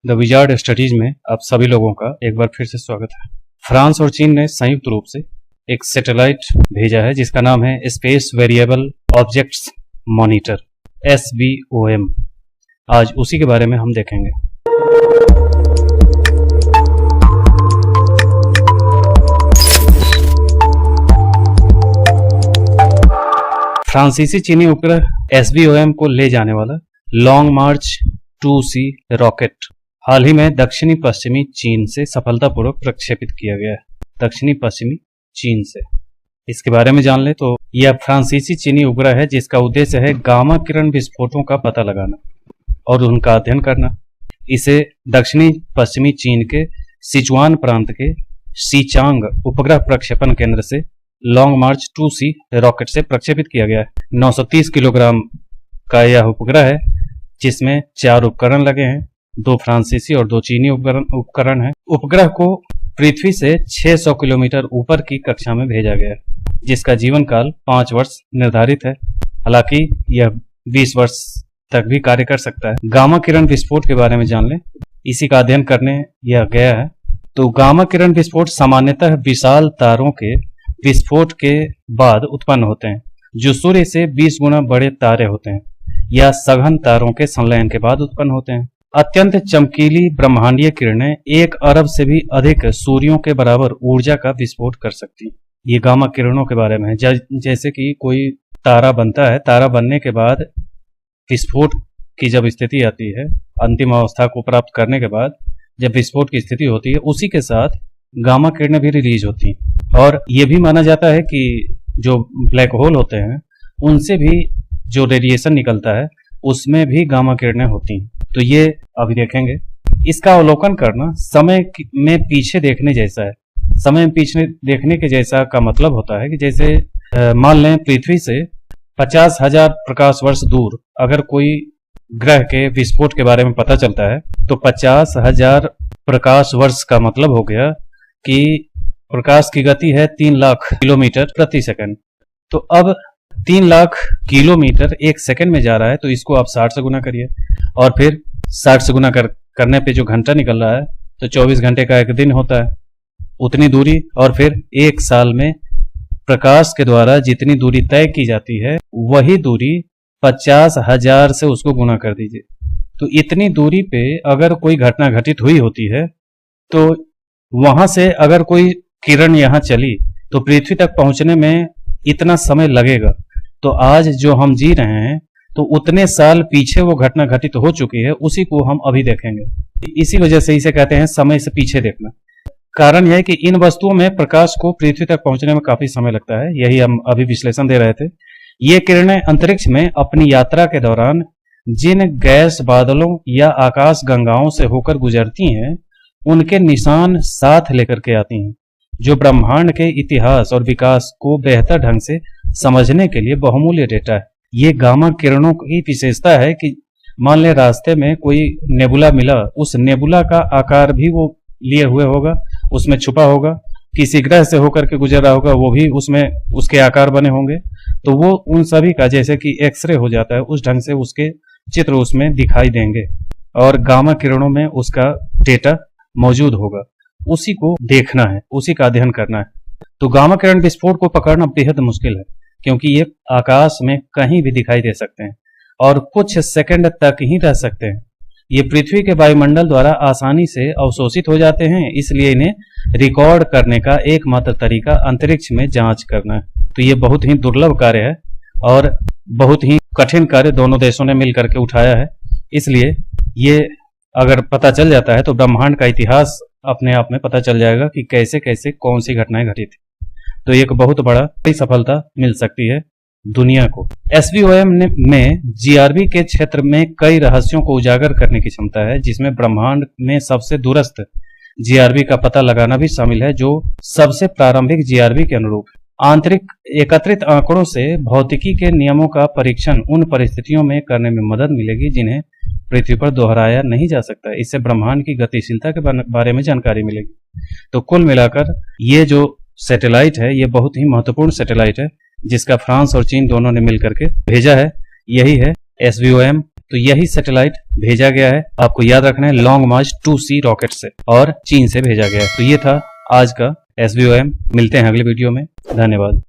The wizard studies में आप सभी लोगों का एक बार फिर से स्वागत है। फ्रांस और चीन ने संयुक्त रूप से एक सैटेलाइट भेजा है जिसका नाम है space variable objects monitor SVOM। आज उसी के बारे में हम देखेंगे। फ्रांसीसी चीनी उपग्रह SVOM को ले जाने वाला लॉन्ग मार्च 2C रॉकेट हाल ही में दक्षिणी पश्चिमी चीन से सफलतापूर्वक प्रक्षेपित किया गया है। दक्षिणी पश्चिमी चीन से इसके बारे में जान ले तो यह फ्रांसीसी चीनी उपग्रह है जिसका उद्देश्य है गामा किरण विस्फोटों का पता लगाना और उनका अध्ययन करना। इसे दक्षिणी पश्चिमी चीन के सिचुआन प्रांत के सीचांग उपग्रह प्रक्षेपण केंद्र से लॉन्ग मार्च 2C रॉकेट से प्रक्षेपित किया गया है। 930 किलोग्राम का यह उपग्रह है जिसमें 4 उपकरण लगे हैं, 2 फ्रांसीसी और 2 चीनी उपकरण हैं। उपग्रह को पृथ्वी से 600 किलोमीटर ऊपर की कक्षा में भेजा गया है जिसका जीवन काल 5 वर्ष निर्धारित है। हालांकि यह 20 वर्ष तक भी कार्य कर सकता है। गामा किरण विस्फोट के बारे में जान लें, इसी का अध्ययन करने यह गया है। तो गामा किरण विस्फोट सामान्यतः विशाल तारों के विस्फोट के बाद उत्पन्न होते हैं जो सूर्य से 20 गुना बड़े तारे होते हैं या सघन तारों के संलयन के बाद उत्पन्न होते हैं। अत्यंत चमकीली ब्रह्मांडीय किरणें 1 अरब से भी अधिक सूर्यों के बराबर ऊर्जा का विस्फोट कर सकती हैं। ये गामा किरणों के बारे में है। जैसे कि कोई तारा बनता है, तारा बनने के बाद विस्फोट की जब स्थिति आती है, अंतिम अवस्था को प्राप्त करने के बाद जब विस्फोट की स्थिति होती है, उसी के साथ गामा किरणें भी रिलीज होती हैं। और ये भी माना जाता है कि जो ब्लैक होल होते हैं उनसे भी जो रेडिएशन निकलता है उसमें भी गामा किरणें होती हैं। तो ये अभी देखेंगे। इसका अवलोकन करना समय में पीछे देखने जैसा है। समय में पीछे देखने के जैसा का मतलब होता है कि जैसे मान लें पृथ्वी से 50,000 प्रकाश वर्ष दूर अगर कोई ग्रह के विस्फोट के बारे में पता चलता है तो 50,000 प्रकाश वर्ष का मतलब हो गया कि प्रकाश की गति है 3 लाख किलोमीटर प्रति सेकंड। तो अब 3 लाख किलोमीटर 1 सेकंड में जा रहा है, तो इसको आप 60 से गुना करिए और फिर 60 से गुना करने पे जो घंटा निकल रहा है तो 24 घंटे का एक दिन होता है। उतनी दूरी और फिर 1 साल में प्रकाश के द्वारा जितनी दूरी तय की जाती है वही दूरी 50,000 से उसको गुना कर दीजिए। तो इतनी दूरी पे अगर कोई घटना घटित हुई होती है तो वहां से अगर कोई किरण यहाँ चली तो पृथ्वी तक पहुंचने में इतना समय लगेगा। तो आज जो हम जी रहे हैं तो उतने साल पीछे वो घटना घटित हो चुकी है, उसी को हम अभी देखेंगे। इसी वजह से इसे कहते हैं समय से पीछे देखना। कारण यह है कि इन वस्तुओं में प्रकाश को पृथ्वी तक पहुंचने में काफी समय लगता है। यही हम अभी विश्लेषण दे रहे थे। ये किरणें अंतरिक्ष में अपनी यात्रा के दौरान जिन गैस बादलों या आकाश गंगाओं से होकर गुजरती हैं उनके निशान साथ लेकर के आती हैं, जो ब्रह्मांड के इतिहास और विकास को बेहतर ढंग से समझने के लिए बहुमूल्य डेटा है। ये गामा किरणों की विशेषता है कि मान ले रास्ते में कोई नेबुला मिला, उस नेबुला का आकार भी वो लिए हुए होगा, उसमें छुपा होगा। किसी ग्रह से होकर के गुजर रहा होगा, वो भी उसमें उसके आकार बने होंगे। तो वो उन सभी का जैसे कि एक्सरे हो जाता है उस ढंग से उसके चित्र उसमें दिखाई देंगे और गामा किरणों में उसका डेटा मौजूद होगा। उसी को देखना है, उसी का अध्ययन करना है। तो गामा किरण विस्फोट को पकड़ना बेहद मुश्किल है क्योंकि ये आकाश में कहीं भी दिखाई दे सकते हैं और कुछ सेकंड तक ही रह सकते हैं। ये पृथ्वी के वायुमंडल द्वारा आसानी से अवशोषित हो जाते हैं, इसलिए इन्हें रिकॉर्ड करने का एकमात्र तरीका अंतरिक्ष में जांच करना है। तो ये बहुत ही दुर्लभ कार्य है और बहुत ही कठिन कार्य दोनों देशों ने मिलकर के उठाया है। इसलिए ये अगर पता चल जाता है तो ब्रह्मांड का इतिहास अपने आप में पता चल जाएगा कि कैसे कैसे कौन सी घटनाएं घटी थी। तो एक बहुत बड़ा सफलता मिल सकती है दुनिया को। SVOM में GRB के क्षेत्र में कई रहस्यों को उजागर करने की क्षमता है, जिसमें ब्रह्मांड में सबसे दूरस्थ GRB का पता लगाना भी शामिल है, जो सबसे प्रारंभिक GRB के अनुरूप है। आंतरिक एकत्रित आंकड़ों से भौतिकी के नियमों का परीक्षण उन परिस्थितियों में करने में मदद मिलेगी जिन्हें पृथ्वी पर दोहराया नहीं जा सकता। इससे ब्रह्मांड की गतिशीलता के बारे में जानकारी मिलेगी। तो कुल मिलाकर ये जो सैटेलाइट है ये बहुत ही महत्वपूर्ण सैटेलाइट है जिसका फ्रांस और चीन दोनों ने मिलकर के भेजा है। यही है SVOM तो यही सैटेलाइट भेजा गया है, आपको याद रखना है, लॉन्ग मार्च 2C रॉकेट से और चीन से भेजा गया है। तो ये था आज का SVOM। मिलते हैं अगले वीडियो में। धन्यवाद।